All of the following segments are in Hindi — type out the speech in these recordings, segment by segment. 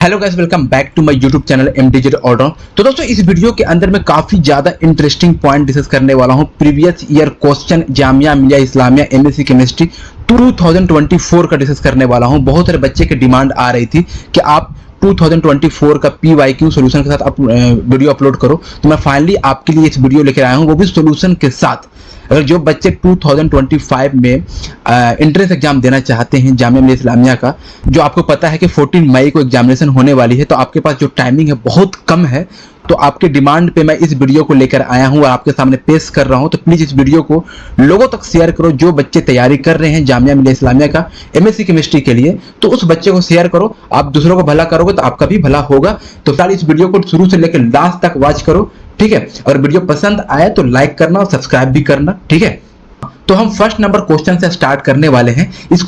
Hello guys, welcome back to my YouTube channel MDZ allround. तो दोस्तों, इस वीडियो के अंदर मैं काफ़ी ज़्यादा इंटरेस्टिंग पॉइंट डिस्कस करने वाला हूं। Previous year question Jamia Millia Islamia MSc chemistry 2024 का डिस्कस करने वाला हूं। बहुत सारे बच्चे की डिमांड आ रही थी कि आप 2024 का PYQ सोल्यूशन के साथ वीडियो अपलोड करो, तो मैं फाइनली आपके लिए इस वीडियो लेकर आया हूँ, वो भी सोल्यूशन के साथ। अगर जो बच्चे 2025 में एंट्रेंस एग्जाम देना चाहते हैं जामिया मिलिया इस्लामिया का, जो आपको पता है कि 14 मई को एग्जामिनेशन होने वाली है, तो आपके पास जो टाइमिंग है बहुत कम है, तो आपके डिमांड पे मैं इस वीडियो को लेकर आया हूं और आपके सामने पेश कर रहा हूं। तो प्लीज़ इस वीडियो को लोगों तक शेयर करो। जो बच्चे तैयारी कर रहे हैं जामिया मिलिया इस्लामिया का MSc केमिस्ट्री के लिए, तो उस बच्चे को शेयर करो। आप दूसरों को भला करोगे तो आपका भी भला होगा। तो फिलहाल इस वीडियो को शुरू से लेकर लास्ट तक वॉच करो, ठीक है। और वीडियो पसंद आए तो लाइक करना और सब्सक्राइब भी करना, ठीक है। तो हम फर्स्ट नंबर क्वेश्चन से स्टार्ट करने वाले हैं। इस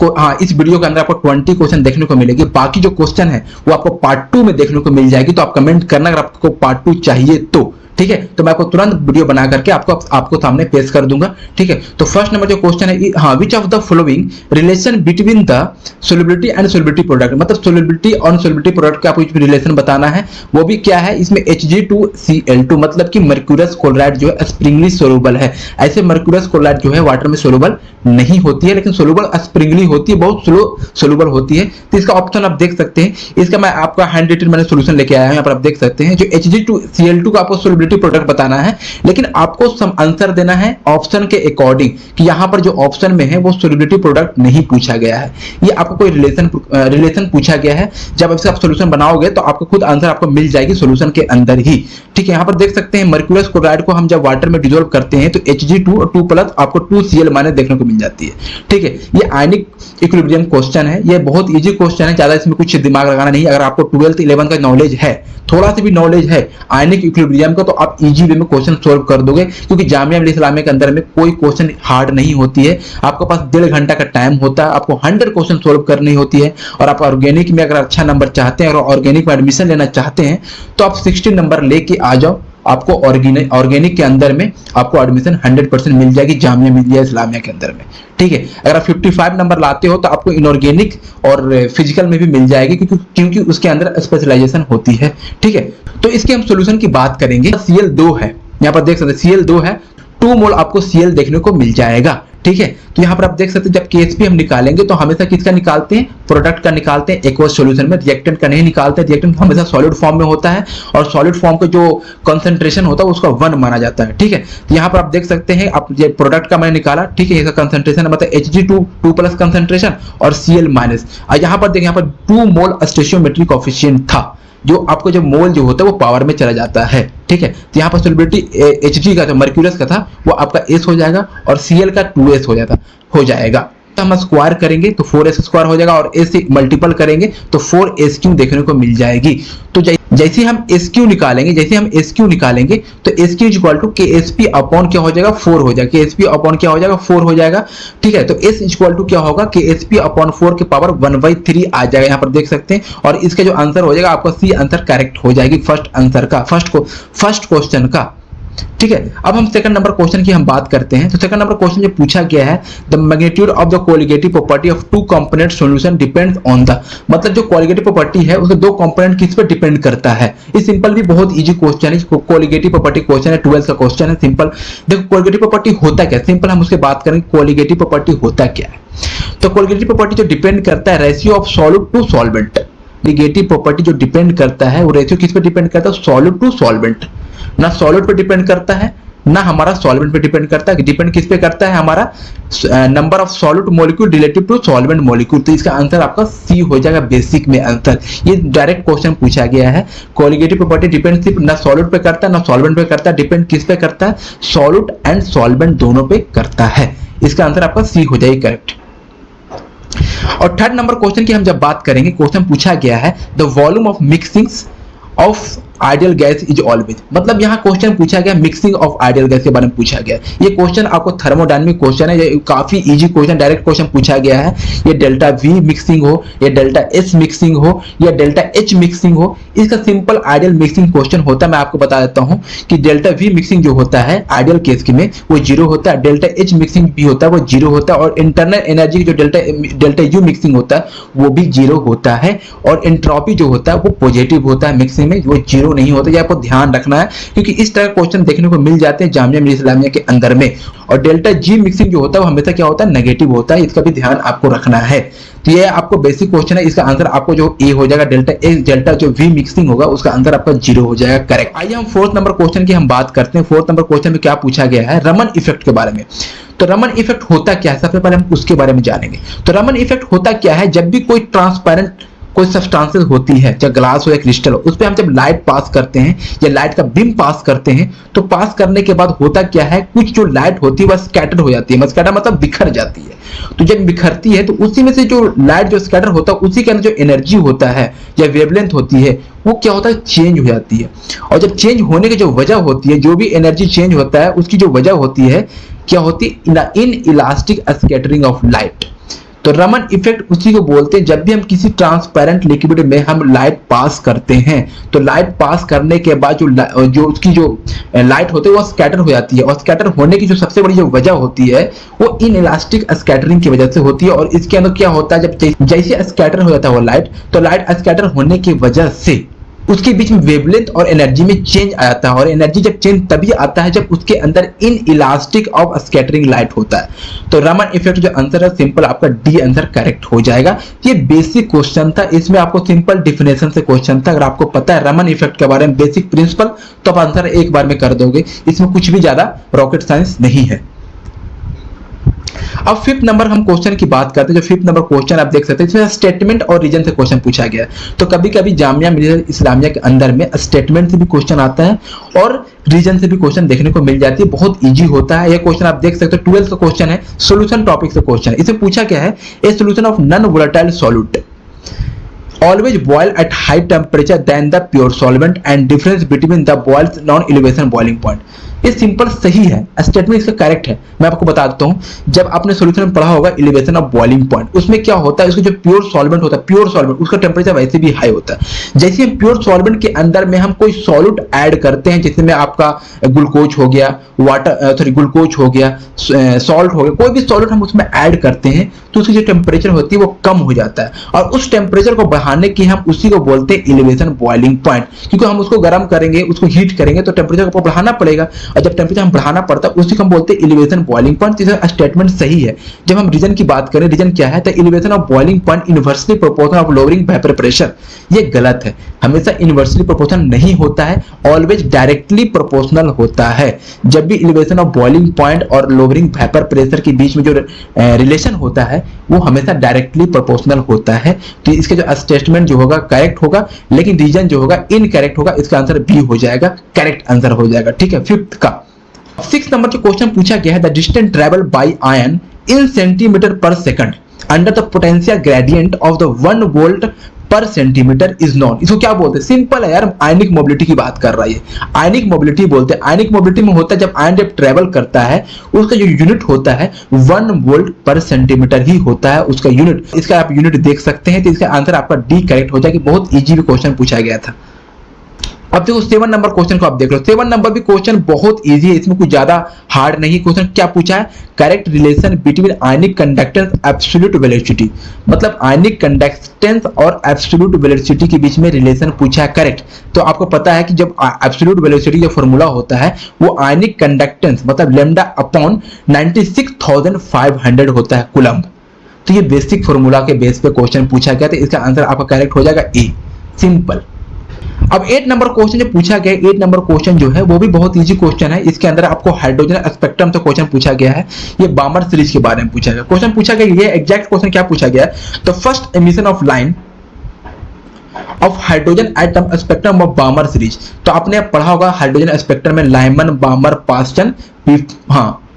वीडियो के अंदर आपको 20 क्वेश्चन देखने को मिलेगी। बाकी जो क्वेश्चन है वो आपको पार्ट 2 में देखने को मिल जाएगी। तो आप कमेंट करना अगर आपको पार्ट 2 चाहिए तो, ठीक है। तो मैं आपको तुरंत वीडियो बना करके आपको सामने पेश कर दूंगा, ठीक है। तो फर्स्ट नंबर जो क्वेश्चन है, विच of the following relation between the solubility and solubility product, मतलब सोल्युबिलिटी और सोल्युबिलिटी प्रोडक्ट का आपको रिलेशन बताना है। वो भी क्या है, इसमें Hg2Cl2 मतलब कि मर्क्यूरस क्लोराइड जो है स्प्रिंगली सोलुबल है। ऐसे मर्क्यूरस क्लोराइड जो है वाटर में सोलुबल नहीं होती है, लेकिन सोलुबल स्प्रिंगली होती है, बहुत स्लो सोलुबल होती है। तो इसका ऑप्शन आप देख सकते हैं। इसका मैं आपका हैंड रिटन मैंने सोल्यूशन लेके आया हूं, यहाँ पर आप देख सकते हैं। जो Hg2Cl2 का आपको सोल्युबिलिटी प्रोडक्ट बताना है, लेकिन आपको सम आंसर देना है ऑप्शन के अकॉर्डिंग, कि यहां पर जो ऑप्शन में है वो सोल्युबिलिटी प्रोडक्ट नहीं पूछा गया है। ये आपको कोई रिलेशन पूछा गया है। जब इसका आप सोल्यूशन बनाओगे तो आपको खुद आंसर आपको मिल जाएगी सोल्यूशन के अंदर ही, ठीक है। यहां पर देख सकते हैं मर्क्यूरस क्लोराइड को हम जब वाटर में डिसॉल्व करते हैं तो Hg2 और 2 प्लस आपको 2Cl- देखने को मिल जाती है, ठीक है। ये आयनिक इक्विलिब्रियम क्वेश्चन है। ये बहुत इजी क्वेश्चन है, ज्यादा इसमें कुछ दिमाग लगाना नहीं। अगर आपको 12th 11th का नॉलेज है, थोड़ा सा भी नॉलेज है आयनिक इक्विलिब्रियम का, तो आप इजी वे में क्वेश्चन सोल्व कर दोगे, क्योंकि जामिया मिलिया इस्लामिया के अंदर में कोई क्वेश्चन हार्ड नहीं होती है। आपके पास 1.5 घंटा का टाइम होता है, आपको 100 क्वेश्चन सोल्व करनी होती है। और आप ऑर्गेनिक में अगर अच्छा नंबर चाहते हैं और ऑर्गेनिक में एडमिशन लेना चाहते हैं, तो आप 60 नंबर लेके आ जाओ। आपको ऑर्गेनिक के अंदर में आपको एडमिशन 100% मिल जाएगी जामिया मिलिया इस्लामिया के अंदर में, ठीक है। अगर आप 55 नंबर लाते हो तो आपको इनऑर्गेनिक और फिजिकल में भी मिल जाएगी, क्योंकि उसके अंदर स्पेशलाइजेशन होती है, ठीक है। तो इसके हम सोल्यूशन की बात करेंगे। Cl2 है, यहाँ पर देख सकते हैं Cl2 है, 2 मोल आपको Cl देखने को मिल जाएगा, ठीक है। तो यहाँ पर आप देख सकते हैं जब KHP हम निकालेंगे तो हमेशा किसका निकालते हैं, प्रोडक्ट का निकालते हैं एक्वस सॉल्यूशन में, रिएक्टेंट का नहीं निकालते। रिएक्टेंट हमेशा सॉलिड फॉर्म में होता है और सॉलिड फॉर्म का जो कंसंट्रेशन होता है उसका 1 माना जाता है, ठीक है। तो यहाँ पर आप देख सकते हैं, आप ये प्रोडक्ट का मैंने निकाला, ठीक है। इसका कंसंट्रेशन मतलब Hg2 2 प्लस कंसंट्रेशन और Cl-। और यहाँ पर देखिए, यहाँ पर 2 मोल स्टोइचियोमेट्रिक कोएफिशिएंट था, जो आपको जो मोल जो होता है वो पावर में चला जाता है, ठीक है। तो यहाँ पर सोल्युबिलिटी Hg का जो मर्क्यूरस का था वो आपका S हो जाएगा और Cl का 2S हो जाएगा। तो हम स्क्वायर करेंगे तो 4S स्क्वायर हो जाएगा और S से मल्टीपल करेंगे तो 4SQ देखने को मिल जाएगी। तो जैसे हम SQ निकालेंगे तो SQ equal to KSP upon क्या हो जाएगा, 4 हो जाएगा। KSP अपॉन क्या हो जाएगा, 4 हो जाएगा, ठीक है। तो S इक्वल टू क्या होगा, KSP अपॉन 4 के पावर 1/3 आ जाएगा, यहाँ पर देख सकते हैं। और इसका जो आंसर हो जाएगा आपका C आंसर करेक्ट हो जाएगी फर्स्ट क्वेश्चन का, ठीक है। अब हम सेकंड नंबर क्वेश्चन की हम बात करते हैं। तो सेकंड नंबर क्वेश्चन जो पूछा गया है, the magnitude of the colligative property of 2 component solution depends on the, मतलब जो कोलिगेटिव प्रॉपर्टी है उसके 2 कंपोनेंट किस पे डिपेंड करता है। ये सिंपल भी बहुत इजी क्वेश्चन है, कोलिगेटिव प्रॉपर्टी क्वेश्चन है, 12th का क्वेश्चन है, सिंपल। देखो कोलिगेटिव प्रॉपर्टी होता क्या, सिंपल हम उसके बात करेंगे कोलिगेटिव प्रॉपर्टी होता क्या है। तो कोलिगेटिव प्रॉपर्टी जो डिपेंड करता है ratio of solid to solvent. Colligative property जो डिपेंड करता है वो रेशियो किस पे डिपेंड करता है, सॉलिड टू सॉल्वेंट। ना सॉलिड पे डिपेंड करता है ना हमारा सॉल्वेंट पे डिपेंड करता है। डिपेंड किस पे करता है, हमारा number of solid molecule relative to solvent molecule. तो इसका आंसर आपका C हो जाएगा बेसिक में आंसर। ये डायरेक्ट क्वेश्चन पूछा गया है। कोलिगेटिव प्रॉपर्टी डिपेंड सिर्फ ना सॉलिड पे करता है ना सॉल्वेंट पे करता है, डिपेंड किस पे करता है, सॉलिड एंड सॉल्वेंट दोनों पे करता है। इसका आंसर आपका C हो जाएगा करेक्ट। और थर्ड नंबर क्वेश्चन की हम जब बात करेंगे, क्वेश्चन पूछा गया है the volume of mixings of ideal gas is always, मतलब यहाँ क्वेश्चन पूछा गया मिक्सिंग ऑफ आइडियल गैस के बारे में पूछा गया। ये क्वेश्चन आपको थर्मोडायनामिक क्वेश्चन है, ये काफी इजी क्वेश्चन, डायरेक्ट क्वेश्चन पूछा गया है। ये डेल्टा वी मिक्सिंग हो या डेल्टा एस मिक्सिंग हो या डेल्टा एच मिक्सिंग हो, इसका सिंपल आइडियल मिक्सिंग क्वेश्चन होता है। मैं आपको बता देता हूं कि डेल्टा वी मिक्सिंग जो होता है आइडियल केस में वो 0 होता है, डेल्टा एच मिक्सिंग भी होता है वो 0 होता है, और इंटरनल एनर्जी जो डेल्टा यू मिक्सिंग होता है वो भी 0 होता है, और एंट्रोपी जो होता है वो पॉजिटिव होता है मिक्सिंग में, वो 0 नहीं होता। ये आपको ध्यान रखना है क्योंकि इस तरह क्वेश्चन देखने को मिल जाते हैं जामिया मिलिया इस्लामिया के अंदर में। और डेल्टा जी मिक्सिंग जो होता है वो हमेशा क्या होता है, नेगेटिव होता है, इसका भी ध्यान आपको रखना है। तो ये आपको बेसिक क्वेश्चन है, इसका आंसर आपको जो ए हो जाएगा, डेल्टा जो वी मिक्सिंग होगा उसका आंसर आपका 0 हो जाएगा, करेक्ट। आइए हम फोर्थ नंबर क्वेश्चन की हम बात करते हैं। फोर्थ नंबर क्वेश्चन में क्या पूछा गया है, रमन इफेक्ट के बारे में। तो रमन इफेक्ट होता क्या है, सबसे पहले हम उसके बारे में जानेंगे। तो रमन इफेक्ट होता क्या है, जब भी कोई ट्रांसपेरेंट कोई सब्सटेंसेस होती है, चाहे ग्लास हो या क्रिस्टल हो, उस पर हम जब लाइट पास करते हैं या लाइट का बीम पास करते हैं, तो पास करने के बाद होता क्या है, कुछ जो लाइट होती है वह स्कैटर हो जाती है, स्कैटर मतलब बिखर जाती है। तो जब बिखरती है तो उसी में से जो लाइट जो स्कैटर होता है उसी के अंदर जो एनर्जी होता है या वेवलेंथ होती है वो क्या होता है, चेंज हो जाती है। और जब चेंज होने की जो वजह होती है, जो भी एनर्जी चेंज होता है उसकी जो वजह होती है क्या होती है, in elastic scattering of light. तो रमन इफेक्ट उसी को बोलते हैं, जब भी हम किसी ट्रांसपेरेंट लिक्विड में हम लाइट पास करते हैं तो लाइट पास करने के बाद जो उसकी जो लाइट होती है वो स्कैटर हो जाती है, और स्कैटर होने की जो सबसे बड़ी जो वजह होती है वो इन इलास्टिक स्कैटरिंग की वजह से होती है। और इसके अंदर क्या होता है, जब जैसे स्कैटर हो जाता है वो लाइट, तो लाइट स्कैटर होने की वजह से उसके बीच में वेवलेंथ और एनर्जी में चेंज आता है, और एनर्जी जब चेंज तभी आता है जब उसके अंदर in elastic of scattering light होता है। तो रमन इफेक्ट जो आंसर है सिंपल आपका डी आंसर करेक्ट हो जाएगा। ये बेसिक क्वेश्चन था, इसमें आपको सिंपल डिफिनेशन से क्वेश्चन था। अगर आपको पता है रमन इफेक्ट के बारे में बेसिक प्रिंसिपल तो आप आंसर एक बार में कर दोगे, इसमें कुछ भी ज्यादा रॉकेट साइंस नहीं है। अब फिफ्थ नंबर हम क्वेश्चन की बात करते हैं। जो फिफ्थ नंबर क्वेश्चन आप देख सकते हैं, इसमें स्टेटमेंट और रीजन से क्वेश्चन पूछा गया है। तो कभी कभी जामिया मिलिया इस्लामिया के अंदर में स्टेटमेंट से भी क्वेश्चन आता है और रीजन से भी क्वेश्चन देखने को मिल जाती है, बहुत इजी होता है। यह क्वेश्चन आप देख सकते हो 12th का क्वेश्चन है, सोल्यूशन टॉपिक से क्वेश्चन है। इसे पूछा क्या है, a solution of non volatile solute always boil at high temperature than the pure solvent and difference between the boils non elevation boiling point। ये सिंपल सही है, स्टेटमेंट इसका करेक्ट है। मैं आपको बता देता हूं, जब आपने सॉल्यूशन में पढ़ा होगा एलिवेशन ऑफ बॉइलिंग पॉइंट, उसमें क्या होता है, उसका जो प्योर सॉल्वेंट होता है, प्योर सॉल्वेंट उसका टेम्परेचर वैसे भी हाई होता है। जैसे हम प्योर सॉल्वेंट के अंदर में हम कोई सॉल्यूट ऐड करते हैं, जैसे में आपका ग्लूकोज हो गया, वाटर ग्लूकोज हो गया, सॉल्ट हो गया, कोई भी सॉल्यूट हम उसमें ऐड करते हैं तो उसकी जो टेम्परेचर होती है वो कम हो जाता है, और उस टेम्परेचर को बढ़ाने की हम उसी को बोलते हैं एलिवेशन बॉइलिंग पॉइंट। क्योंकि हम उसको गर्म करेंगे, उसको हीट करेंगे तो टेम्परेचर को बढ़ाना पड़ेगा, और जब टेम्परेचर हम बढ़ाना पड़ता है उसी को हम बोलते हैं एलिवेशन बॉइलिंग पॉइंट। इसका स्टेटमेंट सही है। जब हम रीजन की बात करें, रीजन क्या है, तो elevation of boiling point inversely proportional of lowering vapour pressure. ये गलत है, हमेशा इनवर्सली प्रोपोर्शनल नहीं होता है, ऑलवेज डायरेक्टली प्रोपोर्शनल होता है। जब भी एलिवेशन ऑफ बॉइलिंग पॉइंट और लोअरिंग वेपर प्रेशर के बीच में जो रिलेशन होता है वो हमेशा डायरेक्टली प्रोपोर्शनल होता है। तो इसका जो स्टेटमेंट जो होगा करेक्ट होगा, लेकिन रीजन जो होगा इनकरेक्ट होगा। इसका आंसर बी हो जाएगा, करेक्ट आंसर हो जाएगा। ठीक है, फिफ्थ का 6 नंबर जो क्वेश्चन पूछा गया है, the distance travel by ion in centimetre per second under the potential gradient of the 1 volt per centimetre is known. इसको क्या बोलते हैं, सिंपल है यार, आयनिक मोबिलिटी की बात कर रहा है। आयनिक मोबिलिटी बोलते हैं। आयनिक मोबिलिटी में होता है जब आयन जब ट्रेवल करता है उसका जो यूनिट होता है 1 वोल्ट पर सेंटीमीटर ही होता है उसका यूनिट। इसका आप यूनिट देख सकते हैं, तो इसका आंसर आपका डी करेक्ट हो जाएगा। बहुत इजी भी क्वेश्चन पूछा गया था। अब देखो 7 नंबर क्वेश्चन को आप देख लो। 7 नंबर भी क्वेश्चन बहुत इजी है, इसमें कुछ ज्यादा हार्ड नहीं। क्वेश्चन क्या पूछा है, correct relation between ionic conductance absolute velocity, मतलब आयनिक कंडक्टेंस और एब्सोल्यूट वेलोसिटी के बीच में रिलेशन पूछा है, करेक्ट। तो आपको पता है कि जब एब्सोल्यूट वेलोसिटी का फॉर्मूला होता है वो आयनिक कंडक्टेंस मतलब लैम्डा अपॉन 96,500 होता है कूलम्ब। तो ये बेसिक फॉर्मूला के बेस पे क्वेश्चन पूछा गया, तो इसका आंसर आपका करेक्ट हो जाएगा ए, सिंपल। अब 8 नंबर क्वेश्चन जो पूछा गया, 8 नंबर क्वेश्चन जो है वो भी बहुत इजी क्वेश्चन है। इसके अंदर आपको हाइड्रोजन स्पेक्ट्रम से क्वेश्चन पूछा गया है। ये बामर सीरीज के बारे में पूछा गया क्वेश्चन पूछा गया। ये एग्जैक्ट क्वेश्चन क्या पूछा गया है, तो first emission of line of hydrogen atom spectrum of बामर series. तो आपने पढ़ा होगा हाइड्रोजन स्पेक्ट्रम में लाइमन, बामर, पास्टन,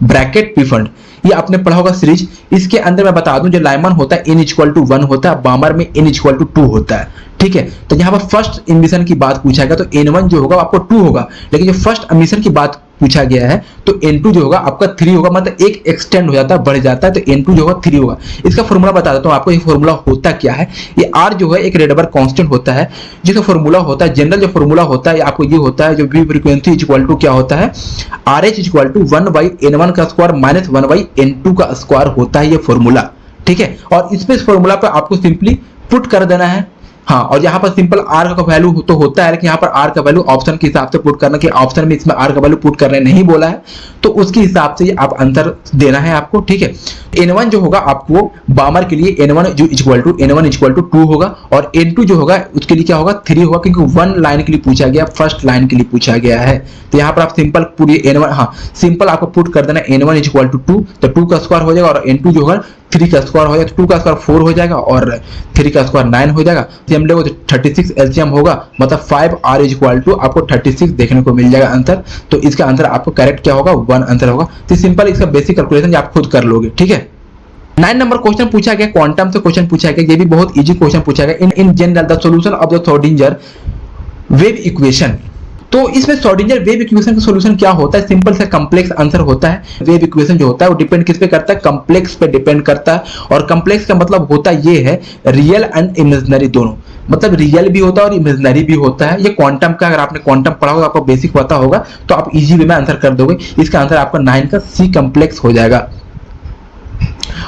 ब्रैकेट, पिफंड, ये आपने पढ़ा होगा सीरीज। इसके अंदर मैं बता दूं जो लाइमन होता है n = 1 होता है, बामर में n = 2 होता है। ठीक है। तो यहाँ पर फर्स्ट एमिशन की बात पूछा गया तो N1 जो होगा आपको 2 होगा, लेकिन जो फर्स्ट एमिशन की बात पूछा गया है तो N2 जो होगा आपका 3 होगा, मतलब एक एक्सटेंड हो जाता है, बढ़ जाता है, तो N2 जो होगा 3 होगा। इसका फॉर्मूला बता देता हूँ आपको, ये फॉर्मूला होता क्या है। ये R जो है एक रेडबर कांस्टेंट होता है, जिसका फॉर्मूला होता है, जनरल जो फॉर्मूला होता है आपको ये होता है, जो वी फ्रीक्वेंसी इक्वल टू क्या होता है, RH इक्वल टू 1/N1 का स्क्वायर माइनस 1/N2 का स्क्वायर होता है ये फॉर्मूला, ठीक है। और इसमें इस फॉर्मूला पर आपको सिंपली पुट कर देना है, हाँ। और यहाँ पर सिंपल R का वैल्यू तो होता है, लेकिन यहाँ पर R का वैल्यू ऑप्शन के हिसाब से पुट करना, कि ऑप्शन में इसमें R का वैल्यू पुट करने नहीं बोला है, तो उसके हिसाब से आप आंसर देना है आपको, ठीक है। N1 जो होगा आपको बामर के लिए N1 जो N1 इक्वल टू 2 होगा, और N2 जो होगा उसके लिए क्या होगा 3 होगा, क्योंकि 1 लाइन के लिए पूछा गया, फर्स्ट लाइन के लिए पूछा गया है। तो यहाँ पर आप सिंपल पूरी N1, हाँ सिंपल आपको पुट कर देना N1 इक्वल टू 2, तो 2 का स्क्वायर हो जाएगा, और N2 जो होगा 3 का स्क्वायर हो जाएगा, 2 का स्क्वायर 4 हो जाएगा, और 3 का स्क्वायर 9 हो जाएगा। तो हम लोग 36 एलसीएम होगा, मतलब 5R इक्वल टू आपको 36 देखने को मिल जाएगा आंसर। तो इसका आंसर आपको करेक्ट क्या होगा 1 आंसर होगा। तो सिंपल इसका बेसिक कैलकुलेशन आप खुद कर लोगे, ठीक है। 9 नंबर क्वेश्चन पूछा गया, क्वांटम से क्वेश्चन पूछा गया, ये भी बहुत इजी क्वेश्चन पूछा गया। In general the solution of the Schrodinger wave equation. तो इसमें श्रोडिंगर वेव इक्वेशन का सॉल्यूशन क्या होता है, सिंपल सा कॉम्प्लेक्स आंसर होता है। वेव इक्वेशन जो होता है वो डिपेंड किस पे करता है, कॉम्प्लेक्स पे डिपेंड करता है। और कॉम्प्लेक्स का मतलब होता ये है रियल एंड इमेजिनरी दोनों, मतलब रियल भी होता है और इमेजिनरी भी होता है। ये क्वांटम का, अगर आपने क्वांटम पढ़ा होगा, आपको बेसिक पता होगा, तो आप इजी वे में आंसर कर दोगे। इसका आंसर आपका 9 का सी कॉम्प्लेक्स हो जाएगा।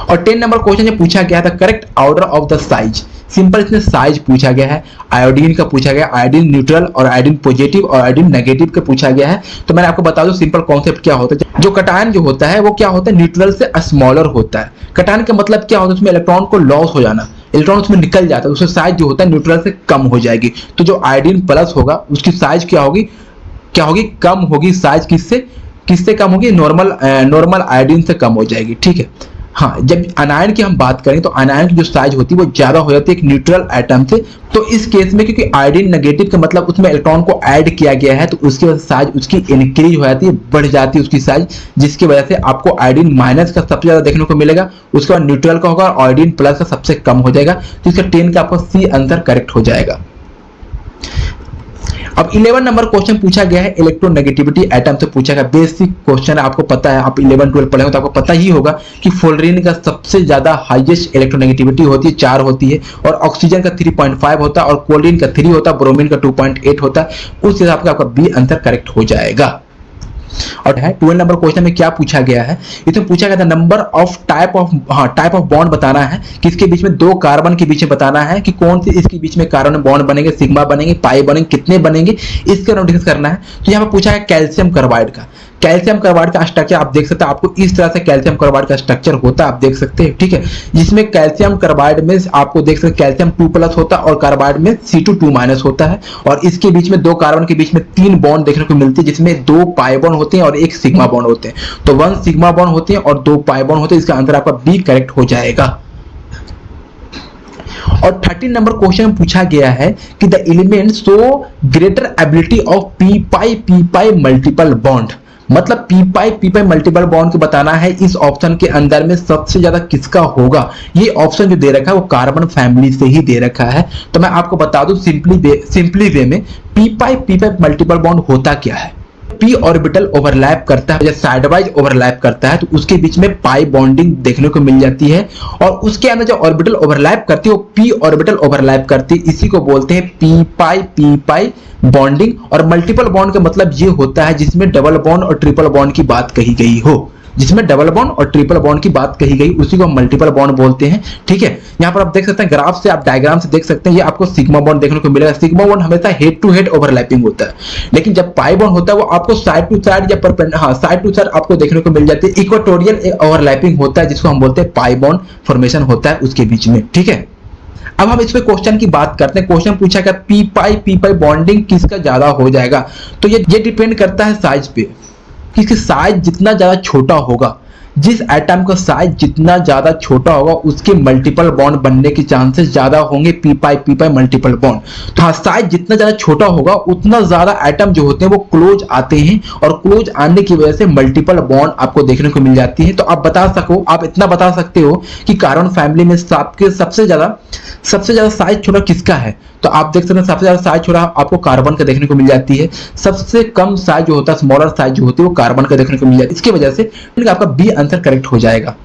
और 10 नंबर क्वेश्चन जो पूछा गया था, correct order of the size. Simple इसमें साइज पूछा गया है, आयोडीन का पूछा गया, आयोडीन न्यूट्रल और आयोडीन पॉजिटिव और आयोडीन नेगेटिव का पूछा गया है। तो मैंने आपको बता दूं सिंपल कॉन्सेप्ट क्या होता है। जो कटायन जो होता है वो क्या होता है, न्यूट्रल से स्मॉलर होता है। कटायन का मतलब क्या होता है, उसमें इलेक्ट्रॉन को लॉस हो जाना, इलेक्ट्रॉन उसमें निकल जाता है, उसका साइज जो होता है न्यूट्रल से कम हो जाएगी। तो जो आयोडीन प्लस होगा उसकी साइज क्या होगी, कम होगी। साइज किससे कम होगी, नॉर्मल आयोडीन से कम हो जाएगी, ठीक है। हाँ, जब अनायन की हम बात करें तो अनायन की जो साइज होती है वो ज्यादा हो जाती है एक न्यूट्रल एटम से। तो इस केस में क्योंकि आयोडीन नेगेटिव का मतलब उसमें इलेक्ट्रॉन को ऐड किया गया है, तो उसकी वजह से साइज उसकी इंक्रीज हो जाती है, बढ़ जाती है उसकी साइज, जिसकी वजह से आपको आयोडीन माइनस का सबसे ज्यादा देखने को मिलेगा, उसके बाद न्यूट्रल का होगा, और आयोडीन प्लस का सबसे कम हो जाएगा। तो इसका 10 का आपको सी आंसर करेक्ट हो जाएगा। अब 11 नंबर क्वेश्चन पूछा गया है इलेक्ट्रोनेगेटिविटी एटम से पूछा गया। बेसिक क्वेश्चन है, आपको पता है, आप 11-12 पढ़े हो तो आपको पता ही होगा कि फ्लोरीन का सबसे ज्यादा हाईएस्ट इलेक्ट्रोनेगेटिविटी होती है, 4 होती है, और ऑक्सीजन का 3.5 होता है, और क्लोरीन का 3 होता है, ब्रोमीन का 2.8 होता है। उस हिसाब से आपका बी आंसर करेक्ट हो जाएगा। और है 12 नंबर क्वेश्चन में क्या पूछा गया है, इसमें पूछा गया था number of type of bond बताना है, किसके बीच में 2 कार्बन के बीच में बताना है कि कौन सी इसके बीच में कार्बन बॉन्ड बनेंगे, सिग्मा बनेंगे, पाई बनेंगे, कितने बनेंगे, इसके बारे में डिस्कस करना है। तो यहाँ पर पूछा है कैल्शियम कार्बाइड का। कैल्शियम कार्बाइड का स्ट्रक्चर आप देख सकते हैं, आपको इस तरह से कैल्शियम कार्बाइड का स्ट्रक्चर होता है, आप देख सकते हैं, ठीक है। जिसमें कैल्शियम कार्बाइड में आपको देख सकते हैं कैल्शियम 2+ होता है, और कार्बाइड में C2 होता है, और इसके बीच में 2 कार्बन के बीच में 3 बॉन्ड देखने को मिलती है, जिसमें 2 पाई बॉन्ड होते हैं और 1 सिग्मा बॉन्ड होते हैं। तो 1 सिग्मा बॉन्ड होते हैं और 2 पाई बॉन्ड होते हैं। इसका आंसर आपका बी करेक्ट हो जाएगा। और 13 नंबर क्वेश्चन पूछा गया है कि the element show greater ability of P pi multiple bond, मतलब पी पाई मल्टीपल बॉन्ड को बताना है। इस ऑप्शन के अंदर में सबसे ज्यादा किसका होगा, ये ऑप्शन जो दे रखा है वो कार्बन फैमिली से ही दे रखा है। तो मैं आपको बता दूं सिंपली वे में पी पाई मल्टीपल बॉन्ड होता क्या है। पी ऑर्बिटल ओवरलैप करता है या साइडवाइज ओवरलैप करता है, तो उसके बीच में पाई बॉन्डिंग देखने को मिल जाती है, और उसके अंदर जो ऑर्बिटल ओवरलैप करती है वो पी ऑर्बिटल ओवरलैप करती है। इसी को बोलते हैं पी पाई बॉन्डिंग। और मल्टीपल बॉन्ड का मतलब ये होता है जिसमें डबल बॉन्ड और ट्रिपल बॉन्ड की बात कही गई हो, जिसमें डबल बॉन्ड और ट्रिपल बॉन्ड की बात कही गई, उसी को हम मल्टीपल बॉन्ड बोलते हैं, ठीक है। यहाँ पर आप देख सकते हैं ग्राफ से, आप डायग्राम से देख सकते हैं, ये आपको सिग्मा बॉन्ड देखने को मिलेगा। सिग्मा बॉन्ड हमेशा हेड टू हेड ओवरलैपिंग होता है, लेकिन जब पाई बॉन्ड होता है वो आपको साइड टू साइड या साइड टू साइड आपको देखने को मिल जाती है। इक्वेटोरियल ओवरलैपिंग होता है, जिसको हम बोलते हैं पाई बॉन्ड फॉर्मेशन होता है उसके बीच में, ठीक है। अब हम इसमें क्वेश्चन की बात करते हैं। क्वेश्चन पूछा गया पी पाई बॉन्डिंग किसका ज्यादा हो जाएगा। तो ये डिपेंड करता है साइज पे, कि इसकी साइज जितना ज्यादा छोटा होगा, जिस एटम का साइज जितना ज्यादा छोटा होगा उसके मल्टीपल बॉन्ड बनने के चांसेस ज्यादा होंगे, पी पाई मल्टीपल बॉन्ड। तो हाँ, साइज जितना ज्यादा छोटा होगा उतना ज्यादा एटम जो होते हैं वो क्लोज आते हैं, और क्लोज आने की वजह से मल्टीपल बॉन्ड आपको देखने को मिल जाती है। तो आप इतना बता सकते हो कि कार्बन फैमिली में सबसे ज्यादा साइज छोटा किसका है? तो आप देख सकते हैं सबसे ज्यादा साइज छोटा आपको कार्बन का देखने को मिल जाती है। सबसे कम साइज जो होता है, स्मॉलर साइज जो होती है, वो कार्बन का देखने को मिल जाती है। इसकी वजह से आपका बी आंसर करेक्ट हो जाएगा।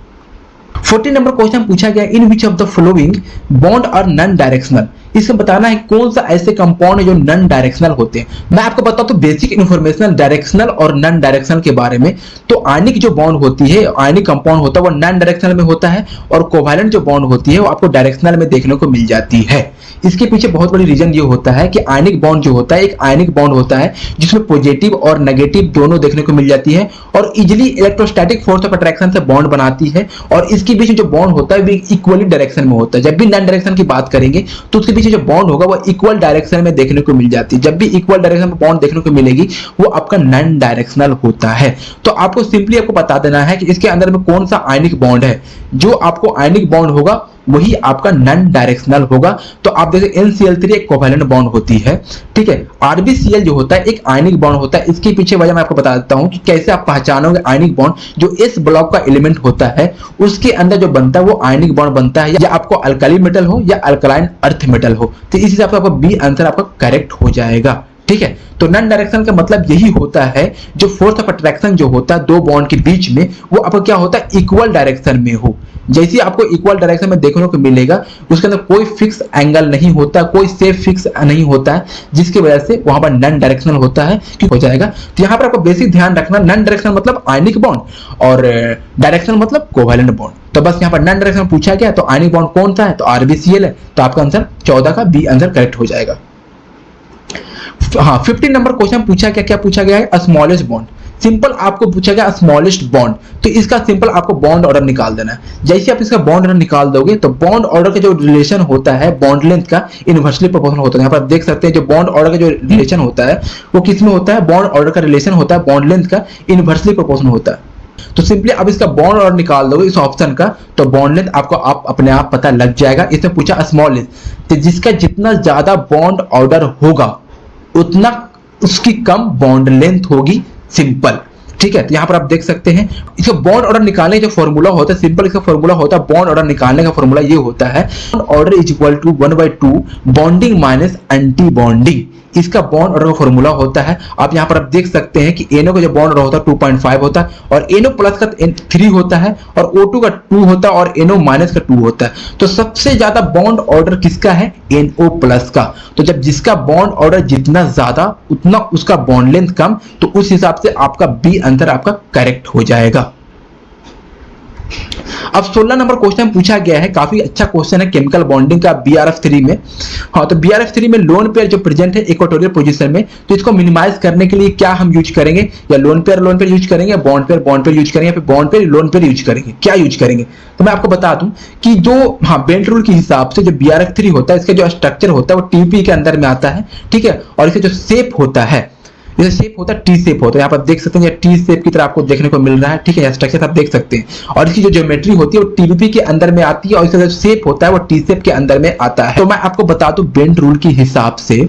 14 नंबर क्वेश्चन पूछा गया, in which of the following bond are non directional. इसमें बताना है कौन सा ऐसे कंपाउंड है जो नॉन डायरेक्शनल होते हैं। मैं आपको बताता हूं बेसिक इंफॉर्मेशन डायरेक्शनल और नॉन डायरेक्शनल के बारे में। तो आयनिक जो बॉन्ड होती है, आयनिक कंपाउंड होता है वो नॉन डायरेक्शनल में होता है, और कोवैलेंट जो बॉन्ड होती है वो आपको डायरेक्शनल में देखने को मिल जाती है। इसके पीछे बहुत बड़ी रीजन ये होता है कि आयनिक बॉन्ड जो होता है, एक आयनिक बॉन्ड होता है जिसमें पॉजिटिव और नेगेटिव दोनों देखने को मिल जाती है, और easily electrostatic force of attraction से बॉन्ड बनाती है, और इसके बीच जो बॉन्ड होता है वो इक्वली डायरेक्शन में होता है। जब भी नॉन डायरेक्शन की बात करेंगे तो उसके पीछे जो बॉन्ड होगा वो इक्वल डायरेक्शन में देखने को मिल जाती है। जब भी इक्वल डायरेक्शन में बॉन्ड देखने को मिलेगी वो आपका नॉन डायरेक्शनल होता है। तो आपको सिंपली आपको बता देना है कि इसके अंदर में कौन सा आयनिक बॉन्ड है। जो आपको आयनिक बॉन्ड होगा वही आपका नॉन डायरेक्शनल होगा। तो आप देखिए NCl3 एक कोवैलेंट बॉन्ड होती है, ठीक है। RbCl जो होता है एक आयनिक बॉन्ड होता है। इसके पीछे वजह मैं आपको बता देता हूं कि कैसे आप पहचानोगे आयनिक बॉन्ड। जो इस ब्लॉक का एलिमेंट होता है उसके अंदर जो बनता है वो आयनिक बॉन्ड बनता है, या आपको अल्काली मेटल हो या अल्कलाइन अर्थ मेटल हो। तो इस हिसाब से आपका बी आंसर आपका करेक्ट हो जाएगा, ठीक है। तो नॉन डायरेक्शन का मतलब यही होता है जो फोर्स ऑफ अट्रैक्शन जो होता है दो बॉन्ड के बीच में वो आपको क्या होता है, इक्वल डायरेक्शन में हो। जैसे आपको इक्वल डायरेक्शन में देखने को मिलेगा उसके अंदर कोई फिक्स एंगल नहीं होता, कोई सेफ फिक्स नहीं होता है, जिसकी वजह से वहां पर नॉन डायरेक्शनल होता है कि हो जाएगा। तो यहाँ पर आपको बेसिक ध्यान रखना, नॉन डायरेक्शनल मतलब आयनिक बॉन्ड और डायरेक्शनल मतलब कोवैलेंट बॉन्ड। तो बस यहाँ पर नॉन डायरेक्शनल पूछा गया तो आयनिक बॉन्ड कौन सा है, तो RbCl है। तो आपका आंसर 14 का बी आंसर करेक्ट हो जाएगा। हाँ, 15 नंबर क्वेश्चन पूछा गया, क्या पूछा गया है, स्मॉलेस्ट बॉन्ड। सिंपल आपको पूछा गया स्मॉलेस्ट बॉन्ड, तो इसका सिंपल आपको बॉन्ड ऑर्डर निकाल देना है। जैसे आप इसका बॉन्ड ऑर्डर निकाल दोगे तो बॉन्ड ऑर्डर का जो रिलेशन होता है बॉन्ड लेंथ का इनवर्सली प्रोपोर्शनल होता है। यहाँ पर आप देख सकते हैं जो बॉन्ड ऑर्डर का जो रिलेशन होता है वो किस में होता है, बॉन्ड ऑर्डर का रिलेशन होता है बॉन्ड लेंथ का इनवर्सली प्रोपोर्शनल होता है। तो सिंपली अब इसका बॉन्ड ऑर्डर निकाल दोगे इस ऑप्शन का, तो बॉन्ड लेंथ आपको अपने आप पता लग जाएगा। इसमें पूछा स्मॉलेस्ट, तो जिसका जितना ज्यादा बॉन्ड ऑर्डर होगा उतना उसकी कम बॉन्ड लेंथ होगी, सिंपल, ठीक है। तो यहां पर आप देख सकते हैं इसका बॉन्ड ऑर्डर निकालने का जो फॉर्मूला होता है, सिंपल इसका फॉर्मूला होता है, बॉन्ड ऑर्डर निकालने का फॉर्मूला ये होता है order is equal to 1/2 bonding minus anti bonding. इसका बॉन्ड ऑर्डर का फॉर्मूला होता है। आप यहां पर आप देख सकते हैं कि NO का जो बॉन्ड ऑर्डर होता है 2.5 होता है, और NO प्लस का 3 होता है, और O2 का 2 होता है, और NO माइनस का 2 होता है। तो सबसे ज्यादा बॉन्ड ऑर्डर किसका है, NO प्लस का। तो जब जिसका बॉन्ड ऑर्डर जितना ज्यादा उतना उसका बॉन्ड लेंथ कम, तो उस हिसाब से आपका बी आंसर आपका करेक्ट हो जाएगा। अब 16 नंबर क्वेश्चन पूछा गया है, काफी अच्छा क्वेश्चन है केमिकल बॉन्डिंग का BRF3 में। हाँ, तो BRF3 में लोन पेयर जो प्रेजेंट है इक्वेटोरियल पोजीशन में, तो इसको मिनिमाइज करने के लिए क्या हम यूज करेंगे, या लोन पेयर यूज करेंगे, बॉन्ड पेयर यूज करेंगे, फिर bond pair lone pair use करेंगे, क्या यूज करेंगे। तो मैं आपको बता दूं कि जो बेल्ट रूल के हिसाब से जो BRF3 होता है इसका जो स्ट्रक्चर होता है वो TP के अंदर में आता है, ठीक है। और इसका जो शेप होता है, ये शेप होता है टी शेप होता है। यहाँ पर देख सकते हैं टी शेप की तरह आपको देखने को मिल रहा है, ठीक है। स्ट्रक्चर आप देख सकते हैं, और इसकी जो ज्योमेट्री होती है वो टीपीपी के अंदर में आती है, और इसका जो शेप होता है वो टी शेप के अंदर में आता है। तो मैं आपको बता दूं बेंट रूल के हिसाब से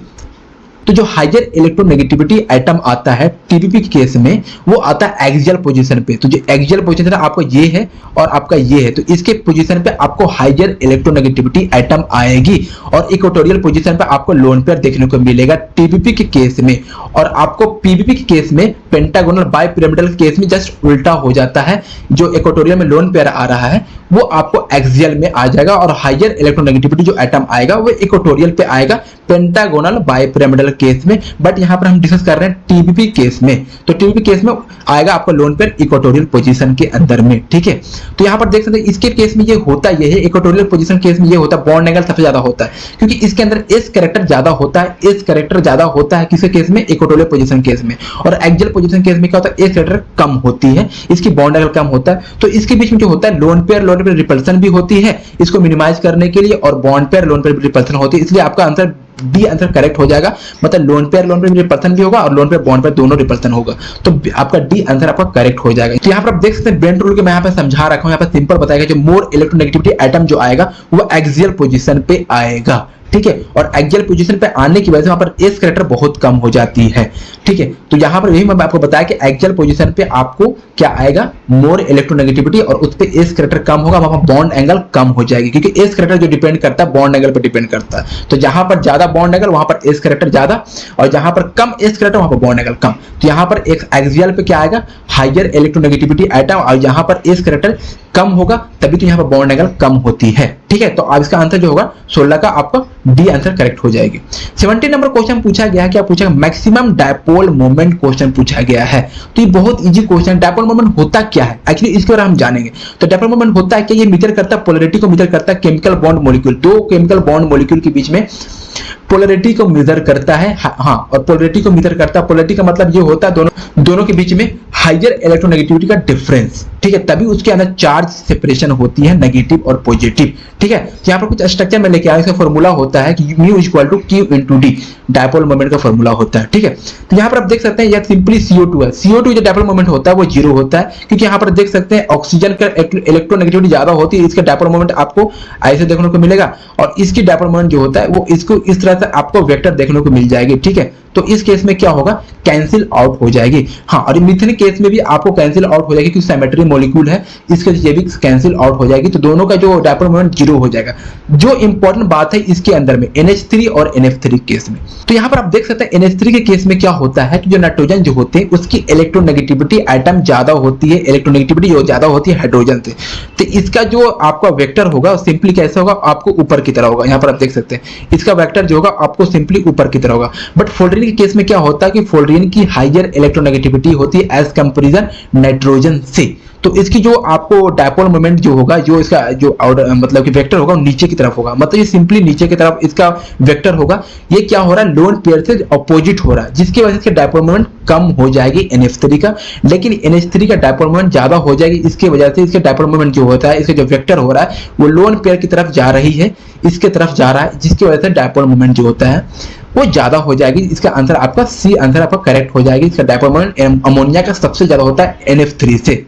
तो जो हाइयर इलेक्ट्रोनेगेटिविटी एटम आता है टीपीपी के केस में वो आता है एक्सियल पोजीशन पे। तो जो एक्सियल पोजीशन है आपको ये है और आपका ये है, तो इसके पोजीशन पे आपको हाइयर इलेक्ट्रोनेगेटिविटी एटम आएगी, और इक्वेटोरियल पोजीशन पे आपको लोन पेयर देखने को मिलेगा टीपीपी के केस में। और आपको पीपीपी के केस में पेंटागोनल बाइपिरामिडल के केस में जस्ट उल्टा हो जाता है। जो इक्वेटोरियल में लोन पेयर आ रहा है वो आपको एक्सियल में आ जाएगा, और हाइयर इलेक्ट्रोनेगेटिविटी जो एटम आएगा वो इक्वेटोरियल पे आएगा पेंटागोनल बाइपिरामिडल केस में। बट यहां पर हम डिस्कस कर रहे हैं टीपीपी केस में, तो टीपीपी केस में आएगा आपका लोन पेयर इक्वेटोरियल पोजीशन के अंदर में, ठीक है। तो यहां पर देख सकते हैं इसके केस में ये होता ये है, इक्वेटोरियल पोजीशन केस में ये होता है, बॉन्ड एंगल सबसे ज्यादा होता है क्योंकि इसके अंदर एस कैरेक्टर ज्यादा होता है, एस कैरेक्टर ज्यादा होता है किसके केस में, इक्वेटोरियल पोजीशन केस में। और एक्सियल पोजीशन केस में क्या होता है, एस करेक्टर कम होती है, इसकी बॉन्ड एंगल कम होता है। तो इसके बीच में जो होता है लोन पेयर रिपल्सन भी होती है इसको मिनिमाइज करने के लिए, और bond pair lone pair repulsion होती है, इसलिए आपका आंसर डी आंसर करेक्ट हो जाएगा। मतलब लोन पेयर रिपल्सन भी होगा और लोन पेयर बॉन्ड पेयर दोनों रिपल्सन होगा, तो आपका डी आंसर आपका करेक्ट हो जाएगा। तो यहाँ पर आप देख सकते हैं बेंट रूल के मैं यहाँ पे समझा रखा हूँ, यहाँ पे सिंपल बताएगा जो मोर इलेक्ट्रोनेगेटिविटी एटम जो आएगा वो एक्सियल पोजीशन पे आएगा, ठीक है, और एक्सियल पोजीशन पे आने की वजह से वहां पर एस करेक्टर बहुत कम हो जाती है, ठीक है। तो यहां पर यही मैं आपको बताया कि एक्सियल पोजीशन पे आपको क्या आएगा, मोर इलेक्ट्रोनेगेटिविटी, और उस पे एस करेक्टर कम होगा, वहां पर बॉन्ड एंगल कम हो जाएगी, क्योंकि एस करेक्टर जो डिपेंड करता है बॉन्ड एंगल पर डिपेंड करता है। तो जहां पर ज्यादा बॉन्ड एंगल वहां पर एस करेक्टर ज्यादा, और जहां पर कम एस करेक्टर वहां पर बॉन्ड एंगल कम। तो यहां पर एक एक्सियल पे क्या आएगा, हायर इलेक्ट्रोनेगेटिविटी एटम, और यहां पर एस करेक्टर कम होगा, तभी तो यहाँ पर बॉन्ड एंगल कम होती है, ठीक है। तो अब इसका आंसर जो होगा 16 का आपका डी आंसर करेक्ट हो जाएगी। 70 नंबर क्वेश्चन पूछा गया है, क्या पूछा, मैक्सिमम डायपोल मोमेंट क्वेश्चन पूछा गया है। तो ये बहुत इजी क्वेश्चन, डायपोल मोमेंट होता क्या है एक्चुअली इसके बारे में हम जानेंगे। तो डायपोल मोमेंट होता है कि ये मेजर करता है पोलैरिटी को, मेजर करता है केमिकल बॉन्ड मॉलिक्यूल, दो केमिकल बॉन्ड मॉलिक्यूल के बीच में पोलैरिटी को मेजर करता है, हाँ, और पोलैरिटी को मेजर करता है। पोलैरिटी का मतलब ये होता है दोनों के बीच में हायर इलेक्ट्रोनेगेटिविटी का डिफरेंस, ठीक है, तभी उसके अंदर चार्ज सेपरेशन होती है नेगेटिव और पॉजिटिव, ठीक है। यहाँ पर कुछ स्ट्रक्चर में लेके आया, इसका फॉर्मूला होता है कि mu equal to q into d, dipole moment का फॉर्मूला होता है, ठीक है। तो यहाँ पर आप देख सकते हैं यह सिंपली CO2 है, CO2 जो डायपोल मोमेंट होता है वो 0 होता है, क्योंकि यहाँ पर देख सकते हैं ऑक्सीजन का इलेक्ट्रोनेगेटिविटी ज्यादा होती है, इसका डायपोल मोमेंट आपको ऐसे देखने को मिलेगा, और इसकी डायपोल मोमेंट जो होता है वो इसको इस तरह से आपको वेक्टर देखने को मिल जाएगी, ठीक है। तो इस केस में क्या होगा, कैंसिल आउट हो जाएगी, हाँ, और मीथेन केस में भी आपको कैंसिल आउट हो जाएगी क्योंकि सिमेट्री मॉलिक्यूल है, इसके ये भी कैंसिल आउट हो जाएगी। तो दोनों का जो डायपोल मोमेंट 0 हो जाएगा। जो इंपॉर्टेंट बात है इसके अंदर में NH3 और NF3 केस में, तो यहाँ पर आप देख सकते हैं NH3 के केस में क्या होता है कि जो नाइट्रोजन जो होते हैं उसकी इलेक्ट्रोनेगेटिविटी एटम ज्यादा होती है, इलेक्ट्रोनेगेटिविटी जो ज्यादा होती है हाइड्रोजन से। तो इसका जो आपका वेक्टर होगा सिंपली कैसे होगा, आपको ऊपर की तरह होगा। यहाँ पर आप देख सकते हैं इसका वेक्टर जो होगा आपको सिंपली ऊपर की तरह होगा। बट फोल्ड्रीन के केस में क्या होता है कि फोल्ड्रीन की हायर इलेक्ट्रोनेगेटिविटी होती है एज कंपेरिजन नाइट्रोजन से। तो इसकी जो आपको डायपोल मोमेंट जो होगा, जो इसका जो मतलब कि वेक्टर होगा नीचे की तरफ होगा, मतलब ये सिंपली नीचे की तरफ इसका वेक्टर होगा। ये क्या हो रहा है, लोन पेयर से अपोजिट हो रहा है, जिसकी वजह से इसका डायपोल मोमेंट कम हो जाएगी NF3 का, लेकिन NH3 का डायपोल मोमेंट ज्यादा हो जाएगी। इसकी वजह से इसका डायपोल मोमेंट जो होता है, इसका जो वेक्टर हो रहा है वो लोन पेयर की तरफ जा रही है, इसके तरफ जा रहा है, जिसकी वजह से डायपोल मोमेंट जो होता है वो ज्यादा हो जाएगी। इसका आंसर आपका सी आंसर आपका करेक्ट हो जाएगी। इसका डायपोल मोमेंट अमोनिया का सबसे ज्यादा होता है NF3 से।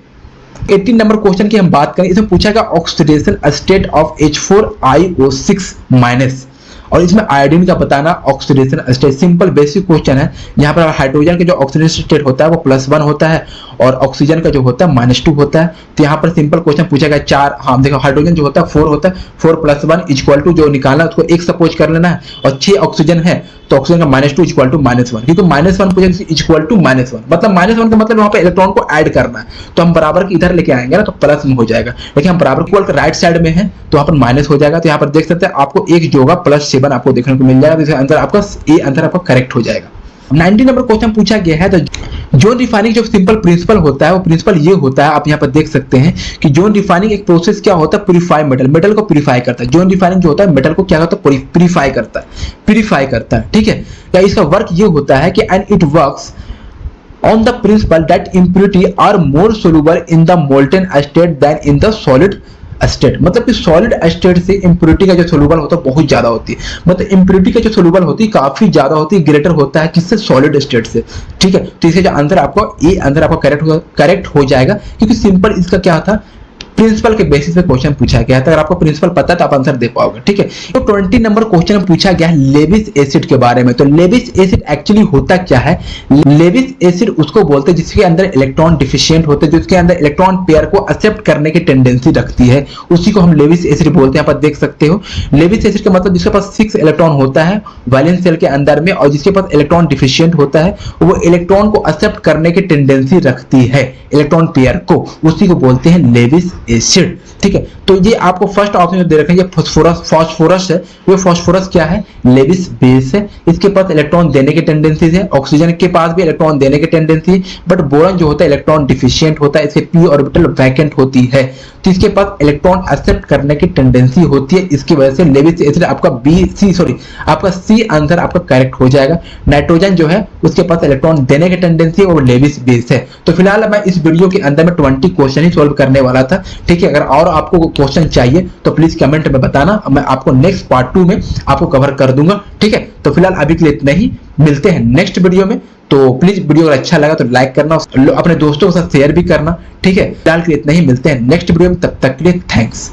18 नंबर क्वेश्चन की हम बात करें, इसमें पूछा गया oxidation state of H4IO6 minus, और इसमें आयोडीन का बताना oxidation state. Simple basic question है। यहाँ पर हाइड्रोजन का जो ऑक्सीडेशन स्टेट होता है वो +1 होता है, और ऑक्सीजन का जो होता है -2 होता है। तो यहाँ पर सिंपल क्वेश्चन पूछा गया 4, हाँ देखो हाइड्रोजन जो होता है 4 होता है, 4 + 1 इक्वल टू जो निकालना है उसको 1 सपोज कर लेना है, और 6 ऑक्सीजन है तो ऑक्सीजन का -2 इक्वल टू -1, क्योंकि -1 पूछा इक्वल टू -1, मतलब -1 का मतलब वहां पर इलेक्ट्रॉन को ऐड करना है, तो हम बराबर के इधर लेके आएंगे ना तो प्लस में हो जाएगा, लेकिन हम बराबर इक्वल राइट साइड में है तो वहां पर माइनस हो जाएगा। तो यहाँ पर देख सकते हैं आपको एक जो होगा +7 आपको देखने को मिल जाएगा। तो इसका आंसर आपका ए आंसर आपका करेक्ट हो जाएगा। 90 नंबर क्वेश्चन पूछा गया है, तो जोन रिफाइनिंग जो सिंपल प्रिंसिपल होता है वो प्रिंसिपल ये होता है, आप यहाँ पर देख सकते हैं कि जोन रिफाइनिंग एक प्रोसेस क्या होता है, प्यूरिफाई मेटल को प्यूरिफाई करता है। जोन रिफाइनिंग जो होता है मेटल को क्या करता है, प्यूरिफाई करता है, ठीक है। क्या इसका वर्क ये होता है कि and it works on the principle that impurity are more soluble in the molten state than in the solid state, मतलब कि सॉलिड स्टेट से इंप्योरिटी का जो सोल्यूबल होता है बहुत ज्यादा होती है, मतलब इंप्योरिटी का जो सोल्यूबल होती है काफी ज्यादा होती है, ग्रेटर होता है किससे, सॉलिड स्टेट से, ठीक है। तो इसका जो आंसर आपको ए आंसर आपका करेक्ट हो जाएगा, क्योंकि सिंपल इसका क्या था, प्रिंसिपल के बेसिस पे क्वेश्चन पूछा गया था। अगर आपको प्रिंसिपल पता है तो आप आंसर दे पाओगे, ठीक है। तो 20 नंबर क्वेश्चन में पूछा गया है लेविस एसिड के बारे में। तो लेविस एसिड एक्चुअली होता क्या है, लेविस एसिड उसको बोलते हैं जिसके अंदर इलेक्ट्रॉन डिफिशिएंट होते हैं, जिसके अंदर इलेक्ट्रॉन पेयर को एक्सेप्ट करने की टेंडेंसी रखती है, उसी को हम लेविस एसिड बोलते हैं। आप देख सकते हो लेविस एसिड का मतलब जिसके पास 6 इलेक्ट्रॉन होता है वैलेंस शेल के अंदर में, और जिसके पास इलेक्ट्रॉन डिफिशिएंट होता है वो इलेक्ट्रॉन को एक्सेप्ट करने की टेंडेंसी रखती है इलेक्ट्रॉन पेयर को, उसी को बोलते हैं लेविस एसिड। ठीक है, तो ये आपको फर्स्ट ऑप्शन जो दे रखा है ये फास्फोरस है। ये फास्फोरस क्या है? लेविस बेस है। इसके पास इलेक्ट्रॉन देने की टेंडेंसी है, ऑक्सीजन के पास भी इलेक्ट्रॉन देने की टेंडेंसी है, बट बोरॉन जो होता है इलेक्ट्रॉन डिफिशिएंट होता है, इसके पी ऑर्बिटल वैकेंट होती है, तो इसके पास इलेक्ट्रॉन एक्सेप्ट करने की टेंडेंसी होती है। इसकी वजह से लेविस एसिड आपका सी आंसर आपका करेक्ट हो जाएगा। नाइट्रोजन जो है उसके पास इलेक्ट्रॉन देने की टेंडेंसी और लेविस बेस है। तो फिलहाल मैं इस वीडियो के अंदर में 20 क्वेश्चन ही सोल्व करने वाला था। ठीक है, अगर और आपको क्वेश्चन चाहिए तो प्लीज कमेंट में बताना, मैं आपको नेक्स्ट पार्ट 2 में आपको कवर कर दूंगा। ठीक है, तो फिलहाल अभी के लिए इतना ही, मिलते हैं नेक्स्ट वीडियो में। तो प्लीज वीडियो अगर अच्छा लगा तो लाइक करना, अपने दोस्तों के साथ शेयर भी करना। ठीक है, फिलहाल के लिए इतना ही, मिलते हैं नेक्स्ट वीडियो में, तब तक के लिए थैंक्स।